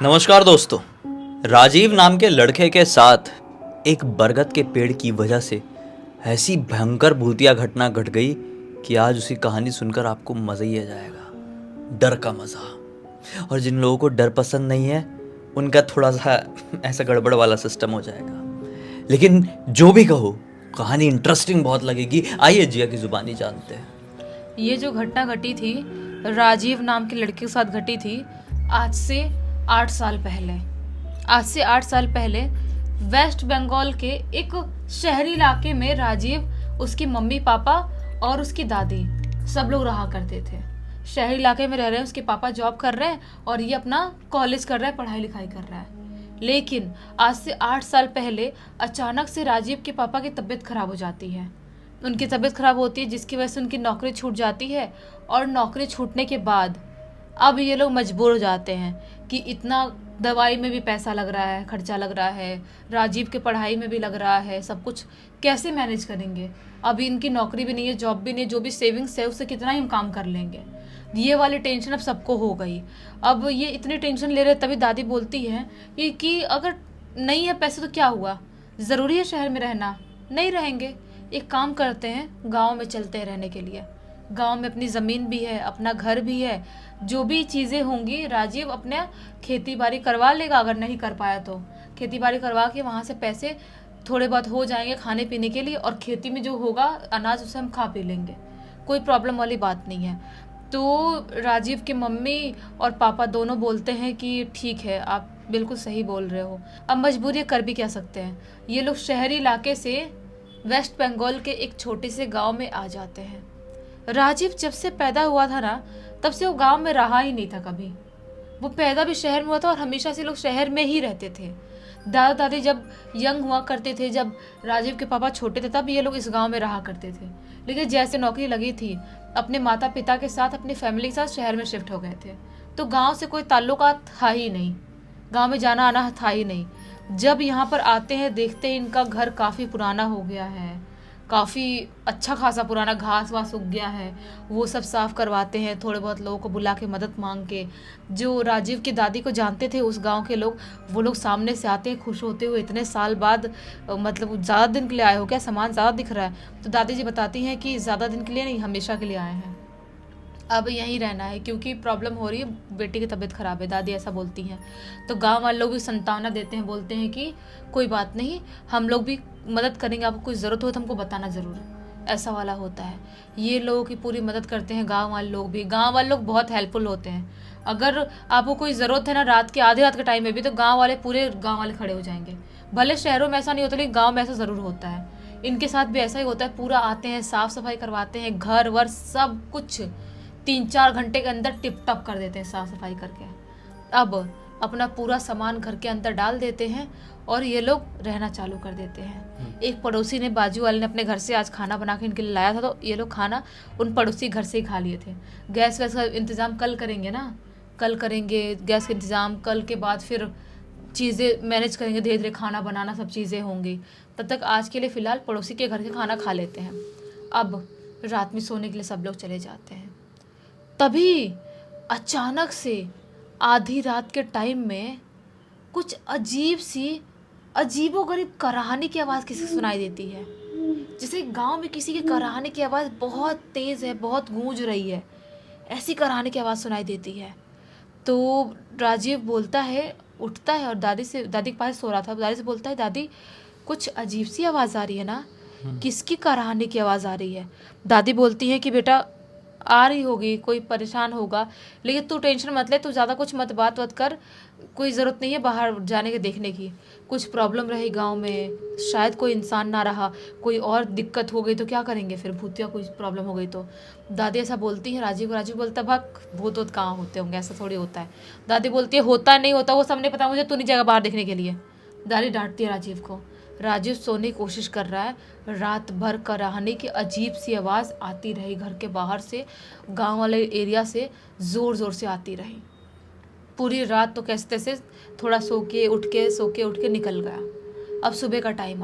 नमस्कार दोस्तों। राजीव नाम के लड़के के साथ एक बरगद के पेड़ की वजह से ऐसी भयंकर भूतिया घटना घट गई कि आज उसी कहानी सुनकर आपको मज़ा ही आ जाएगा। डर का मज़ा। और जिन लोगों को डर पसंद नहीं है उनका थोड़ा सा ऐसा गड़बड़ वाला सिस्टम हो जाएगा। लेकिन जो भी कहो, कहानी इंटरेस्टिंग बहुत लगेगी। आइए जिया की ज़ुबानी जानते हैं। ये जो घटना घटी थी राजीव नाम के लड़के के साथ घटी थी आज से 8 साल पहले। आज से 8 साल पहले वेस्ट बंगाल के एक शहरी इलाके में राजीव, उसकी मम्मी पापा और उसकी दादी सब लोग रहा करते थे। शहरी इलाके में रह रहे हैं, उसके पापा जॉब कर रहे हैं और ये अपना कॉलेज कर रहा है, पढ़ाई लिखाई कर रहा है। लेकिन आज से 8 साल पहले अचानक से राजीव के पापा की तबीयत खराब हो जाती है। उनकी तबीयत खराब होती है जिसकी वजह से उनकी नौकरी छूट जाती है। और नौकरी छूटने के बाद अब ये लोग मजबूर हो जाते हैं कि इतना दवाई में भी पैसा लग रहा है, खर्चा लग रहा है, राजीव के पढ़ाई में भी लग रहा है, सब कुछ कैसे मैनेज करेंगे। अभी इनकी नौकरी भी नहीं है, जॉब भी नहीं है, जो भी सेविंग्स है उससे कितना ही हम काम कर लेंगे। ये वाली टेंशन अब सबको हो गई। अब ये इतनी टेंशन ले रहे, तभी दादी बोलती है कि अगर नहीं है पैसे तो क्या हुआ, ज़रूरी है शहर में रहना, नहीं रहेंगे, एक काम करते हैं गांव में चलते हैं रहने के लिए। गांव में अपनी ज़मीन भी है, अपना घर भी है, जो भी चीज़ें होंगी राजीव अपने खेती बाड़ी करवा लेगा। अगर नहीं कर पाया तो खेती बाड़ी करवा के वहाँ से पैसे थोड़े बहुत हो जाएंगे खाने पीने के लिए, और खेती में जो होगा अनाज उसे हम खा पी लेंगे, कोई प्रॉब्लम वाली बात नहीं है। तो राजीव की मम्मी और पापा दोनों बोलते हैं कि ठीक है, आप बिल्कुल सही बोल रहे हो। अब मजबूरी कर भी क्या सकते हैं। ये लोग शहरी इलाके से वेस्ट बंगाल के एक छोटे से गांव में आ जाते हैं। राजीव जब से पैदा हुआ था ना, तब से वो गांव में रहा ही नहीं था कभी। वो पैदा भी शहर में हुआ था और हमेशा से लोग शहर में ही रहते थे। दादा दादी जब यंग हुआ करते थे, जब राजीव के पापा छोटे थे, तब ये लोग इस गांव में रहा करते थे। लेकिन जैसे नौकरी लगी थी, अपने माता पिता के साथ, अपनी फैमिली के साथ शहर में शिफ्ट हो गए थे। तो गांव से कोई ताल्लुकात था ही नहीं, गांव में जाना आना था ही नहीं। जब यहाँ पर आते हैं, देखते हैं इनका घर काफ़ी पुराना हो गया है, काफ़ी अच्छा खासा पुराना, घास वास उग गया है। वो सब साफ़ करवाते हैं, थोड़े बहुत लोगों को बुला के मदद मांग के। जो राजीव की दादी को जानते थे उस गांव के लोग, वो लोग सामने से आते हैं खुश होते हुए, इतने साल बाद, मतलब ज़्यादा दिन के लिए आए हो क्या, सामान ज़्यादा दिख रहा है। तो दादी जी बताती हैं कि ज़्यादा दिन के लिए नहीं, हमेशा के लिए आए हैं, अब यहीं रहना है क्योंकि प्रॉब्लम हो रही है, बेटी की तबीयत ख़राब है, दादी ऐसा बोलती हैं। तो गांव वाले लोग भी संतावना देते हैं, बोलते हैं कि कोई बात नहीं, हम लोग भी मदद करेंगे, आपको कोई ज़रूरत हो तो हमको बताना ज़रूर, ऐसा वाला होता है। ये लोगों की पूरी मदद करते हैं गांव वाले लोग भी। गांव वाले लोग बहुत हेल्पफुल होते हैं। अगर आपको कोई ज़रूरत है ना, रात के आधे रात के टाइम में भी, तो गाँव वाले, पूरे गाँव वाले खड़े हो जाएंगे। भले शहरों में ऐसा नहीं होता, लेकिन गाँव में ऐसा ज़रूर होता है। इनके साथ भी ऐसा ही होता है, पूरा आते हैं, साफ़ सफाई करवाते हैं, घर वर सब कुछ 3-4 घंटे के अंदर टिप टप कर देते हैं साफ सफाई करके। अब अपना पूरा सामान घर के अंदर डाल देते हैं और ये लोग रहना चालू कर देते हैं। एक पड़ोसी ने, बाजू वाले ने अपने घर से आज खाना बना के इनके लिए लाया था, तो ये लोग खाना उन पड़ोसी घर से ही खा लिए थे। गैस वैस का इंतज़ाम कल करेंगे ना, कल करेंगे गैस का इंतज़ाम, कल के बाद फिर चीज़ें मैनेज करेंगे, धीरे धीरे खाना बनाना, सब चीज़ें होंगी। तब तक आज के लिए फ़िलहाल पड़ोसी के घर के खाना खा लेते हैं। अब रात में सोने के लिए सब लोग चले जाते हैं। तभी अचानक से आधी रात के टाइम में कुछ अजीबोगरीब कराहने की आवाज़ किसी को सुनाई देती है। जैसे गांव में किसी के कराहने की आवाज़ बहुत तेज़ है, बहुत गूंज रही है, ऐसी कराहने की आवाज़ सुनाई देती है। तो राजीव बोलता है, उठता है और दादी के पास सो रहा था, दादी से बोलता है, दादी कुछ अजीब सी आवाज़ आ रही है ना, किसकी कराहने की आवाज़ आ रही है। दादी बोलती है कि बेटा आ रही होगी, कोई परेशान होगा, लेकिन तू टेंशन मत ले, तू ज़्यादा कुछ मत बात कर, कोई ज़रूरत नहीं है बाहर जाने के देखने की। कुछ प्रॉब्लम रही गांव में, शायद कोई इंसान ना रहा, कोई और दिक्कत हो गई तो क्या करेंगे फिर, भूतिया कोई प्रॉब्लम हो गई तो। दादी ऐसा बोलती है राजीव को। राजीव बोलता है, भाग, भूत वूत कहाँ होते होंगे, ऐसा थोड़ी होता है। दादी बोलती है, होता नहीं होता वो सब नहीं पता मुझे, तू नहीं जाएगा बाहर देखने के लिए। दादी डांटती है राजीव को। राजीव सोने की कोशिश कर रहा है। रात भर कराहने की अजीब सी आवाज़ आती रही घर के बाहर से, गांव वाले एरिया से ज़ोर ज़ोर से आती रही पूरी रात। तो कैसे तैसे थोड़ा सो के उठ के निकल गया। अब सुबह का टाइम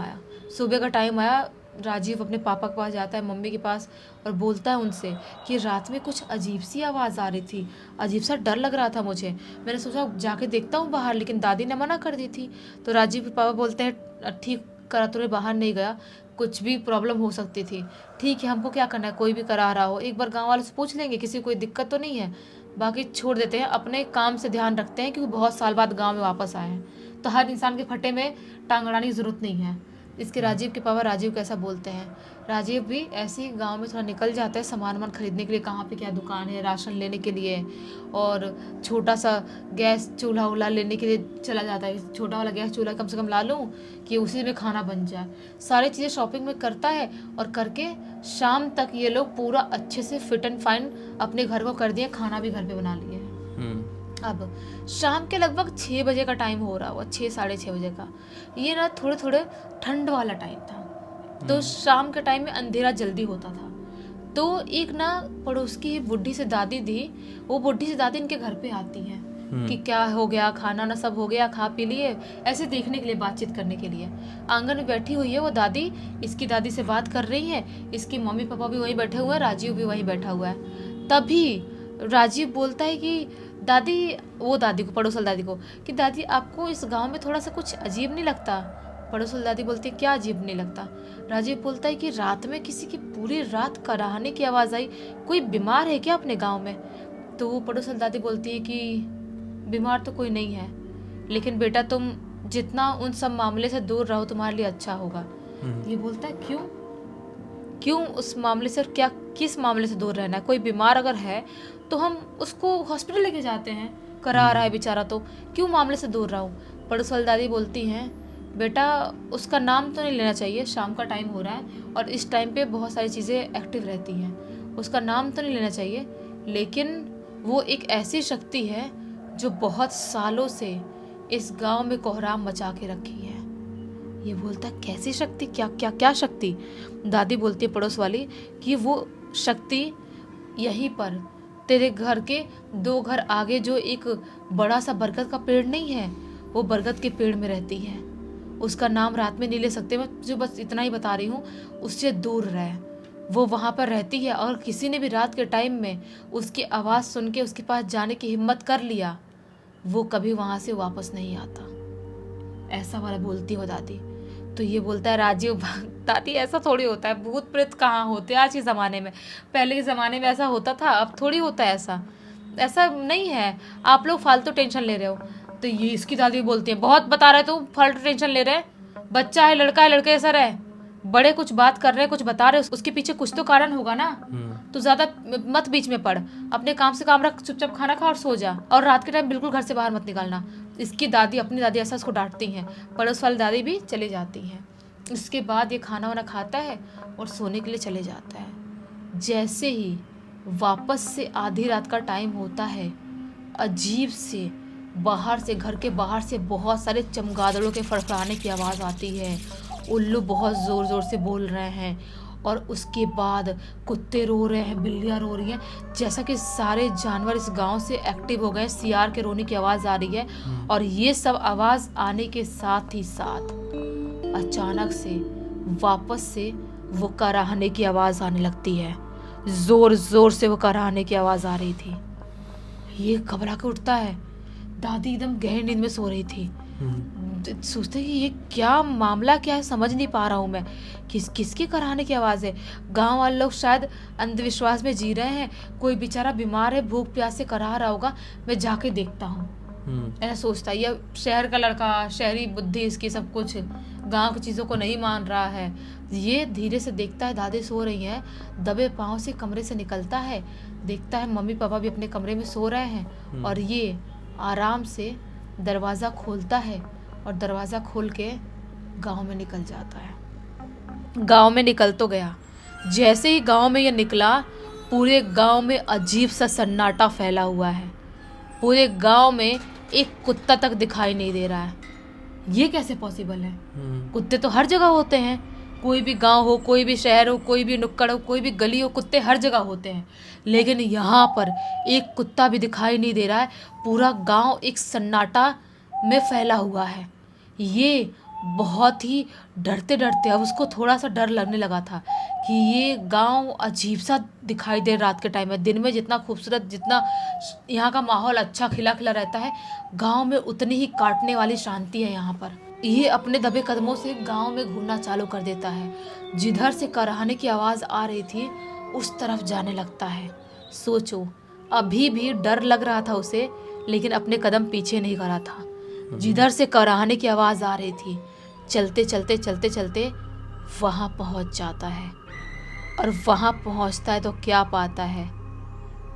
आया। राजीव अपने पापा के पास जाता है, मम्मी के पास, और बोलता है उनसे कि रात में कुछ अजीब सी आवाज़ आ रही थी, अजीब सा डर लग रहा था मुझे। मैंने सोचा जाके देखता हूँ बाहर, लेकिन दादी ने मना कर दी थी। तो राजीव के पापा बोलते हैं ठीक करा, तूने बाहर नहीं गया, कुछ भी प्रॉब्लम हो सकती थी। ठीक है, हमको क्या करना है, कोई भी करा रहा हो, एक बार गाँव वालों से पूछ लेंगे, किसी कोई दिक्कत तो नहीं है, बाकी छोड़ देते हैं, अपने काम से ध्यान रखते हैं, क्योंकि बहुत साल बाद गाँव में वापस आए हैं, तो हर इंसान के फटे में टांग अड़ाने की ज़रूरत नहीं है। इसके राजीव के पापा राजीव को ऐसा बोलते हैं। राजीव भी ऐसे ही गांव में थोड़ा निकल जाता है सामान वामान खरीदने के लिए, कहाँ पे क्या दुकान है, राशन लेने के लिए, और छोटा सा गैस चूल्हा वूल्हा लेने के लिए चला जाता है। छोटा वाला गैस चूल्हा कम से कम ला लूँ कि उसी में खाना बन जाए। सारी चीज़ें शॉपिंग में करता है, और करके शाम तक ये लोग पूरा अच्छे से फिट एंड फाइन अपने घर को कर दिए, खाना भी घर पे बना लिए हैं। अब शाम के लगभग 6 बजे का टाइम हो रहा हुआ, 6 साढ़े 6 बजे का। ये ना थोड़े थोड़े ठंड वाला टाइम था, तो शाम के टाइम में अंधेरा जल्दी होता था। तो एक ना पड़ोस की बुढ़ी से दादी थी, वो बुढ़ी से दादी इनके घर पे आती हैं कि क्या हो गया, खाना ना सब हो गया, खा पी लिए, ऐसे देखने के लिए, बातचीत करने के लिए। आंगन में बैठी हुई है वो दादी, इसकी दादी से बात कर रही है, इसके मम्मी पापा भी वहीं बैठे हुए हैं, राजीव भी वहीं बैठा हुआ है। तभी राजीव बोलता है कि दादी, वो दादी को, पड़ोसल दादी को, कि दादी आपको इस गांव में थोड़ा सा कुछ अजीब नहीं लगता? पड़ोसल दादी बोलती है क्या अजीब नहीं लगता? राजीव बोलता है कि रात में किसी की पूरी रात कराहने की आवाज़ आई, कोई बीमार है क्या अपने गांव में? तो वो पड़ोसल दादी बोलती है कि बीमार तो कोई नहीं है, लेकिन बेटा तुम जितना उन सब मामले से दूर रहो तुम्हारे लिए अच्छा होगा। ये बोलता है क्यों, क्यों उस मामले से, क्या किस मामले से दूर रहना है? कोई बीमार अगर है तो हम उसको हॉस्पिटल लेके जाते हैं, करा रहा है बेचारा, तो क्यों मामले से दूर रहूं? पड़ोसल दादी बोलती हैं बेटा उसका नाम तो नहीं लेना चाहिए, शाम का टाइम हो रहा है और इस टाइम पे बहुत सारी चीज़ें एक्टिव रहती हैं, उसका नाम तो नहीं लेना चाहिए, लेकिन वो एक ऐसी शक्ति है जो बहुत सालों से इस गांव में कोहराम मचा के रखी है। ये बोलता है कैसी शक्ति, क्या क्या क्या शक्ति? दादी बोलती है पड़ोस वाली कि वो शक्ति यहीं पर तेरे घर के 2 घर आगे जो एक बड़ा सा बरगद का पेड़ नहीं है, वो बरगद के पेड़ में रहती है। उसका नाम रात में नहीं ले सकते, मैं तुझे बस इतना ही बता रही हूँ, उससे दूर रह। वो वहाँ पर रहती है, और किसी ने भी रात के टाइम में उसकी आवाज़ सुन के उसके पास जाने की हिम्मत कर लिया, वो कभी वहाँ से वापस नहीं आता। ऐसा वाला बोलती हो दादी। तो ये बोलता है राजीव दादी ऐसा थोड़ी होता है, भूत प्रेत कहाँ होते हैं आज के ज़माने में, पहले के ज़माने में ऐसा होता था, अब थोड़ी होता है ऐसा, ऐसा नहीं है, आप लोग फालतू टेंशन ले रहे हो। तो ये इसकी दादी बोलती है बहुत बता रहे तुम फालतू टेंशन ले रहे, बच्चा है लड़के जैसा रहे, बड़े कुछ बात कर रहे हैं, कुछ बता रहे, उसके पीछे कुछ तो कारण होगा ना, तो ज्यादा मत बीच में पड़, अपने काम से काम रख, चुपचाप खाना खा और सो जा, और रात के टाइम बिल्कुल घर से बाहर मत निकलना। इसकी दादी, अपनी दादी ऐसा उसको डांटती हैं, पड़ोस वाली दादी भी चली जाती हैं। इसके बाद ये खाना वाना खाता है और सोने के लिए चले जाता है। जैसे ही वापस से आधी रात का टाइम होता है, अजीब से बाहर से, घर के बाहर से बहुत सारे चमगादड़ों के फड़फड़ाने की आवाज़ आती है, उल्लू बहुत ज़ोर ज़ोर से बोल रहे हैं, और उसके बाद कुत्ते रो रहे हैं, बिल्लियाँ रो रही हैं, जैसा कि सारे जानवर इस गांव से एक्टिव हो गए। सियार के रोने की आवाज़ आ रही है, और ये सब आवाज़ आने के साथ ही साथ अचानक से वापस से वो कराहने की आवाज़ आने लगती है। ज़ोर ज़ोर से वो कराहने की आवाज़ आ रही थी। ये घबरा के उठता है। दादी एकदम गहरी नींद में सो रही थी। सोचते कि ये क्या मामला, क्या है, समझ नहीं पा रहा हूँ मैं, किसके कराने की आवाज़ है। गांव वाले लोग शायद अंधविश्वास में जी रहे हैं, कोई बेचारा बीमार है, भूख प्यास से करा रहा होगा, मैं जाके देखता हूँ, ऐसा सोचता है। ये शहर का लड़का, शहरी बुद्धि इसकी, सब कुछ गांव की चीज़ों को नहीं मान रहा है। ये धीरे से देखता है दादी सो रही हैं, दबे पाँव से कमरे से निकलता है, देखता है मम्मी पापा भी अपने कमरे में सो रहे हैं, और ये आराम से दरवाज़ा खोलता है और दरवाज़ा खोल के गांव में निकल जाता है। गांव में निकल तो गया, जैसे ही गांव में ये निकला, पूरे गांव में अजीब सा सन्नाटा फैला हुआ है। पूरे गांव में एक कुत्ता तक दिखाई नहीं दे रहा है। ये कैसे पॉसिबल है? कुत्ते तो हर जगह होते हैं, कोई भी गांव हो, कोई भी शहर हो, कोई भी नुक्कड़ हो, कोई भी गली हो, कुत्ते हर जगह होते हैं, लेकिन यहाँ पर एक कुत्ता भी दिखाई नहीं दे रहा है। पूरा गांव एक सन्नाटा में फैला हुआ है। ये बहुत ही डरते डरते अब उसको थोड़ा सा डर लगने लगा था कि ये गांव अजीब सा दिखाई दे रात के टाइम में। दिन में जितना खूबसूरत, जितना यहाँ का माहौल अच्छा खिला खिला रहता है, गांव में उतनी ही काटने वाली शांति है यहाँ पर। ये अपने दबे कदमों से गांव में घूमना चालू कर देता है। जिधर से कराहने की आवाज़ आ रही थी उस तरफ जाने लगता है। सोचो, अभी भी डर लग रहा था उसे, लेकिन अपने कदम पीछे नहीं करा था। जिधर से कराहने की आवाज़ आ रही थी, चलते चलते चलते चलते वहाँ पहुँच जाता है। और वहाँ पहुँचता है तो क्या पाता है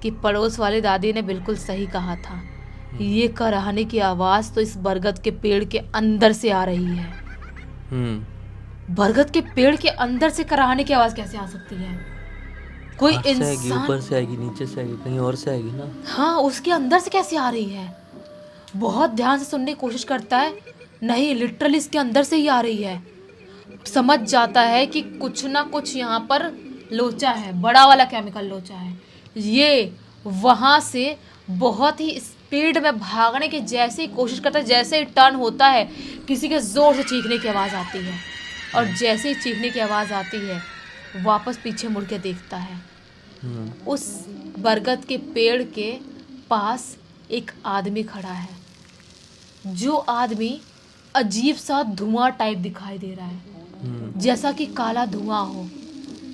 कि पड़ोस वाली दादी ने बिल्कुल सही कहा था। ये कराहने की आवाज़ तो इस बरगद के पेड़ के अंदर से आ रही है। बरगद के पेड़ के अंदर से कराहने की आवाज़ कैसे आ सकती है? कोई बाहर से आएगी, इंसान, ऊपर से आएगी, नीचे से आएगी, कहीं और से आएगी ना। हाँ, उसके अंदर से कैसे आ रही है? बहुत ध्यान से सुनने की कोशिश करता है, नहीं, लिटरली इसके अंदर से ही आ रही है। समझ जाता है कि कुछ ना कुछ यहाँ पर लोचा है, बड़ा वाला केमिकल लोचा है। ये वहाँ से बहुत ही स्पीड में भागने की जैसे ही कोशिश करता है, जैसे ही टर्न होता है, किसी के ज़ोर से चीखने की आवाज़ आती है। और जैसे ही चीखने की आवाज़ आती है, वापस पीछे मुड़ के देखता है। उस बरगद के पेड़ के पास एक आदमी खड़ा है। जो आदमी अजीब सा धुआं टाइप दिखाई दे रहा है, जैसा कि काला धुआं हो,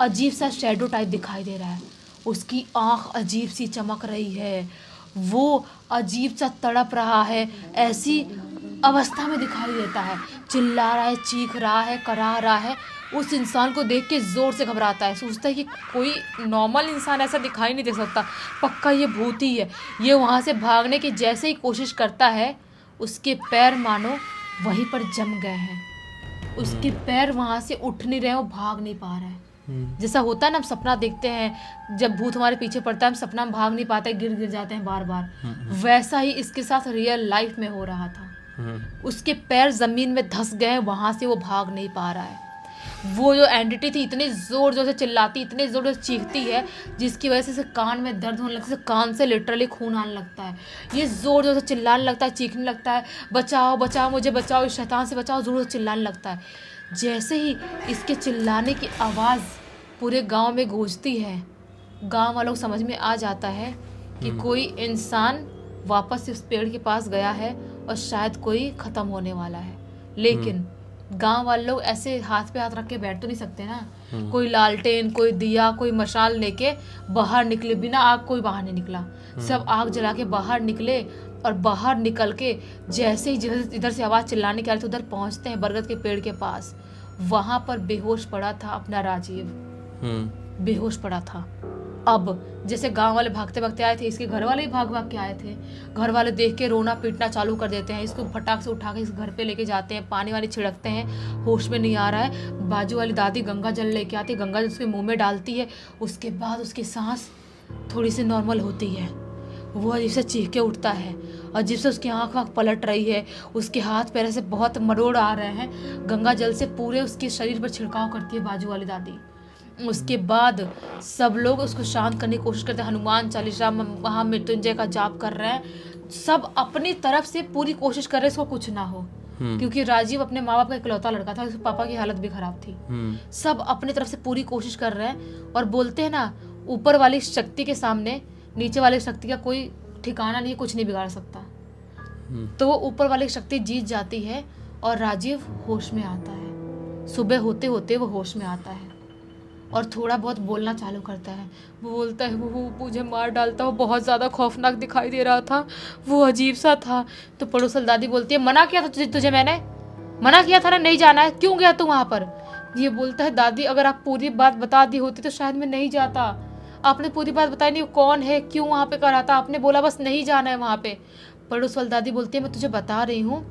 अजीब सा शैडो टाइप दिखाई दे रहा है। उसकी आंख अजीब सी चमक रही है, वो अजीब सा तड़प रहा है, ऐसी अवस्था में दिखाई देता है। चिल्ला रहा है, चीख रहा है, करा रहा है। उस इंसान को देख के ज़ोर से घबराता है, सोचता है कि कोई नॉर्मल इंसान ऐसा दिखाई नहीं दे सकता, पक्का ये भूत ही है। ये वहाँ से भागने की जैसे ही कोशिश करता है, उसके पैर मानो वहीं पर जम गए हैं। उसके पैर वहाँ से उठ नहीं रहे, वो भाग नहीं पा रहे हैं। जैसा होता है ना, हम सपना देखते हैं, जब भूत हमारे पीछे पड़ता है, हम सपना में भाग नहीं पाते, गिर गिर जाते हैं बार बार। वैसा ही इसके साथ रियल लाइफ में हो रहा था। उसके पैर जमीन में धंस गए, वहां से वो भाग नहीं पा रहा है। वो जो एंटिटी थी इतने जोर जोर से चिल्लाती, इतने जोर जोर से चीखती है, जिसकी वजह से कान में दर्द होने लगता है, कान से लिटरली खून आने लगता है। ये जोर जोर से चिल्लाने लगता है, चीखने लगता है, बचाओ बचाओ मुझे, बचाओ इस शैतान से बचाओ, जोर से चिल्लाने लगता है। जैसे ही इसके चिल्लाने की आवाज़ पूरे गांव में गूंजती है, गांव वालों को समझ में आ जाता है कि कोई इंसान वापस से उस पेड़ के पास गया है और शायद कोई ख़त्म होने वाला है। लेकिन गांव वाले लोग ऐसे हाथ पे हाथ रख के बैठ तो नहीं सकते ना। कोई लालटेन, कोई दिया, कोई मशाल लेके बाहर निकले, बिना आग कोई बाहर नहीं निकला। सब आग जला के बाहर निकले, और बाहर निकल के जैसे ही इधर से आवाज़ चिल्लाने के आ रही थी, उधर पहुंचते हैं बरगद के पेड़ के पास। वहां पर बेहोश पड़ा था अपना राजीव, बेहोश पड़ा था। अब जैसे गांव वाले भागते भागते आए थे, इसके घर वाले भी भाग भाग के आए थे। घर वाले देख के रोना पीटना चालू कर देते हैं, इसको फटाक से उठा के इस घर पे लेके जाते हैं, पानी वानी छिड़कते हैं, होश में नहीं आ रहा है। बाजू वाली दादी गंगा जल लेके आती है, गंगा जल उसके मुंह में डालती है। उसके बाद उसकी सांस थोड़ी सी नॉर्मल होती है, वो अजीब से चीख के उठता है, अजीब से उसकी आँख वाँख पलट रही है, उसके हाथ पैर से बहुत मरोड़ आ रहे हैं। गंगा जल से पूरे उसके शरीर पर छिड़काव करती है बाजू वाली दादी। उसके बाद सब लोग उसको शांत करने की कोशिश करते हैं, हनुमान चालीसा, महामृत्युंजय का जाप कर रहे हैं। सब अपनी तरफ से पूरी कोशिश कर रहे हैं इसको कुछ ना हो, क्योंकि राजीव अपने माँ बाप का इकलौता लड़का था, उसके पापा की हालत भी खराब थी। सब अपनी तरफ से पूरी कोशिश कर रहे हैं, और बोलते हैं ना, ऊपर वाली शक्ति के सामने नीचे वाली शक्ति का कोई ठिकाना नहीं, कुछ नहीं बिगाड़ सकता। तो वो ऊपर वाली शक्ति जीत जाती है और राजीव होश में आता है। सुबह होते होते वो होश में आता है और थोड़ा बहुत बोलना चालू करता है। वो बोलता है, वो मुझे मार डालता, वो बहुत ज़्यादा खौफनाक दिखाई दे रहा था, वो अजीब सा था। तो पड़ोसल दादी बोलती है, मना किया था तुझे मैंने, मना किया था ना, नहीं जाना है, क्यों गया तू वहाँ पर? ये बोलता है, दादी अगर आप पूरी बात बता दी होती तो शायद मैं नहीं जाता। आपने पूरी बात बताई नहीं, कौन है, क्यों वहाँ पे करा था, आपने बोला बस नहीं जाना है वहाँ पे। पड़ोस वाली दादी बोलती है, मैं तुझे बता रही हूँ,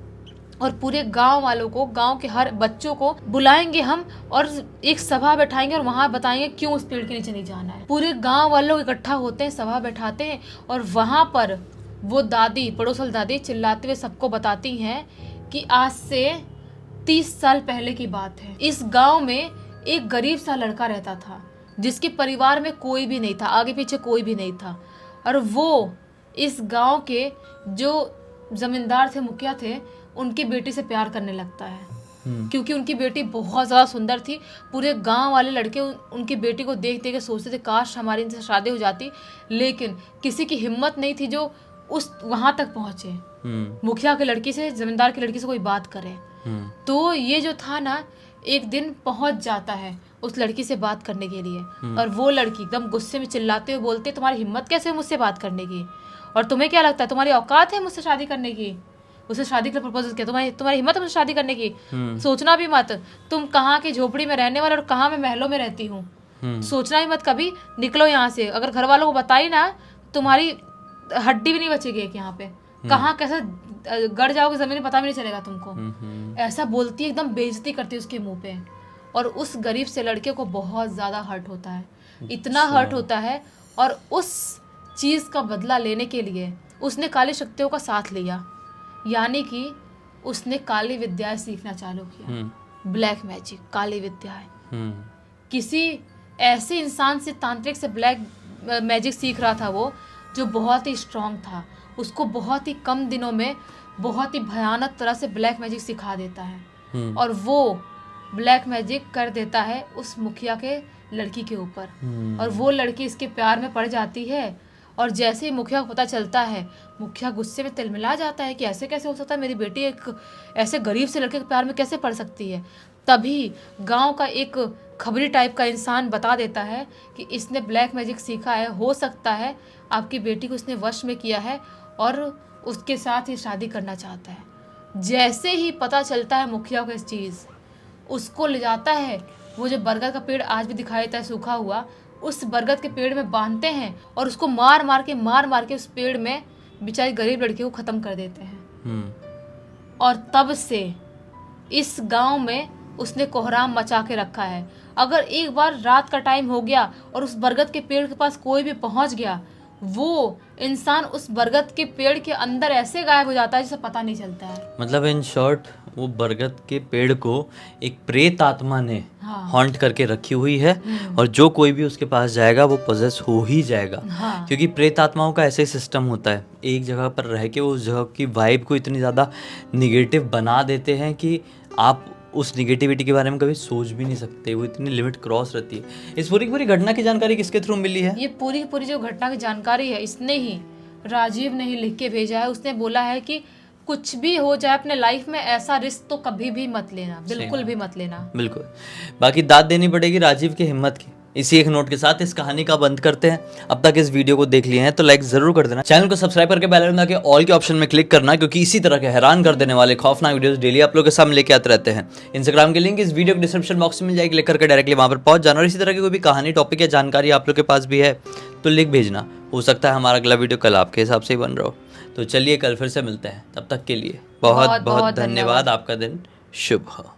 और पूरे गांव वालों को, गांव के हर बच्चों को बुलाएंगे हम, और एक सभा बैठाएंगे और वहाँ बताएंगे क्यों उस पेड़ के नीचे नहीं जाना है। पूरे गांव वाले लोग इकट्ठा होते हैं, सभा बैठाते हैं, और वहाँ पर वो दादी, पड़ोस वाली दादी चिल्लाते हुए सबको बताती हैं कि आज से 30 साल पहले की बात है। इस गाँव में एक गरीब सा लड़का रहता था, जिसके परिवार में कोई भी नहीं था, आगे पीछे कोई भी नहीं था, और वो इस गांव के जो जमींदार थे, मुखिया थे, उनकी बेटी से प्यार करने लगता है। क्योंकि उनकी बेटी बहुत ज़्यादा सुंदर थी। पूरे गांव वाले लड़के उनकी बेटी को देख देख के सोचते थे काश हमारी इनसे शादी हो जाती, लेकिन किसी की हिम्मत नहीं थी जो उस वहाँ तक पहुँचे, मुखिया की लड़की से, जमींदार की लड़की से कोई बात करे। तो ये जो था ना, एक दिन पहुँच जाता है उस लड़की से बात करने के लिए, और वो लड़की एकदम गुस्से में चिल्लाते हुए बोलती है, तुम्हारी हिम्मत कैसे है मुझसे बात करने की, और तुम्हें क्या लगता है तुम्हारी औकात है मुझसे शादी करने की? उसे शादी के लिए प्रपोज किया, तुम्हारी हिम्मत है मुझसे शादी करने की? सोचना भी मत तुम कहाँ की झोपड़ी में रहने वाले और कहाँ मैं महलों में रहती हूँ। सोचना भी मत कभी, निकलो यहाँ से। अगर घर वालों को बताई ना, तुम्हारी हड्डी भी नहीं बचेगी एक यहाँ पे, कहाँ कैसे गड़ जाओगे जमीन में पता भी नहीं चलेगा तुमको। ऐसा बोलती है, एकदम बेइज्जती करती है उसके मुंह पे। और उस गरीब से लड़के को बहुत ज़्यादा हर्ट होता है, इतना हर्ट होता है, और उस चीज़ का बदला लेने के लिए उसने काली शक्तियों का साथ लिया, यानी कि उसने काली विद्याएं सीखना चालू किया। ब्लैक मैजिक, काली विद्याएं। किसी ऐसे इंसान से, तांत्रिक से ब्लैक मैजिक सीख रहा था वो, जो बहुत ही स्ट्रांग था। उसको बहुत ही कम दिनों में बहुत ही भयानक तरह से ब्लैक मैजिक सिखा देता है, और वो ब्लैक मैजिक कर देता है उस मुखिया के लड़की के ऊपर। और वो लड़की इसके प्यार में पड़ जाती है, और जैसे ही मुखिया को पता चलता है, मुखिया गुस्से में तिलमिला जाता है कि ऐसे कैसे हो सकता है, मेरी बेटी एक ऐसे गरीब से लड़के के प्यार में कैसे पड़ सकती है। तभी गांव का एक खबरी टाइप का इंसान बता देता है कि इसने ब्लैक मैजिक सीखा है, हो सकता है आपकी बेटी को इसने वश में किया है और उसके साथ ही शादी करना चाहता है। जैसे ही पता चलता है मुखिया को इस चीज़, उसको ले जाता है, वो जो बरगद का पेड़ आज भी दिखाई देता है सूखा हुआ, उस बरगद के पेड़ में बांधते हैं और उसको मार मार के उस पेड़ में बेचारी गरीब लड़की को ख़त्म कर देते हैं। और तब से इस गांव में उसने कोहराम मचा के रखा है। अगर एक बार रात का टाइम हो गया और उस बरगद के पेड़ के पास कोई भी पहुंच गया, वो इंसान उस बरगद के पेड़ के अंदर ऐसे गायब हो जाता है जिसे पता नहीं चलता है। मतलब इन शॉर्ट, वो बरगद के पेड़ को एक प्रेत आत्मा ने हॉन्ट करके रखी हुई है, और जो कोई भी उसके पास जाएगा वो पोजेस हो ही जाएगा। क्योंकि प्रेत आत्माओं का ऐसे सिस्टम होता है, एक जगह पर रह के वो उस जगह की वाइब को इतनी ज़्यादा निगेटिव बना देते हैं कि आप उस निगेटिविटी के बारे में कभी सोच भी नहीं सकते, वो इतनी लिमिट क्रॉस रहती है। इस पूरी की पूरी घटना की जानकारी किसके थ्रू मिली है? ये पूरी की पूरी जो घटना की जानकारी है, इसने ही, राजीव ने ही लिख के भेजा है। उसने बोला है कि कुछ भी हो जाए अपने लाइफ में, ऐसा रिस्क तो कभी भी मत लेना, बिल्कुल भी मत लेना। बिल्कुल। बाकी दाद देनी पड़ेगी राजीव की हिम्मत की। इसी एक नोट के साथ इस कहानी का बंद करते हैं। अब तक इस वीडियो को देख लिए हैं तो लाइक जरूर कर देना, चैनल को सब्सक्राइब करके बेल आइकन दबा के ऑल के ऑप्शन में क्लिक करना, क्योंकि इसी तरह के हैरान कर देने वाले खौफनाक वीडियोस डेली आप लोगों के सामने लेके आते रहते हैं। इंस्टाग्राम की लिंक इस वीडियो के डिस्क्रिप्शन बॉक्स में मिल जाएगी, क्लिक करके डायरेक्टली वहां पर पहुंच जाना। और इसी तरह की कोई भी कहानी, टॉपिक या जानकारी आप लोग के पास भी है तो लिख भेजना, हो सकता है हमारा अगला वीडियो कल आपके हिसाब से ही बन रहा हो। तो चलिए कल फिर से मिलते हैं, तब तक के लिए बहुत बहुत धन्यवाद। आपका दिन शुभ हो।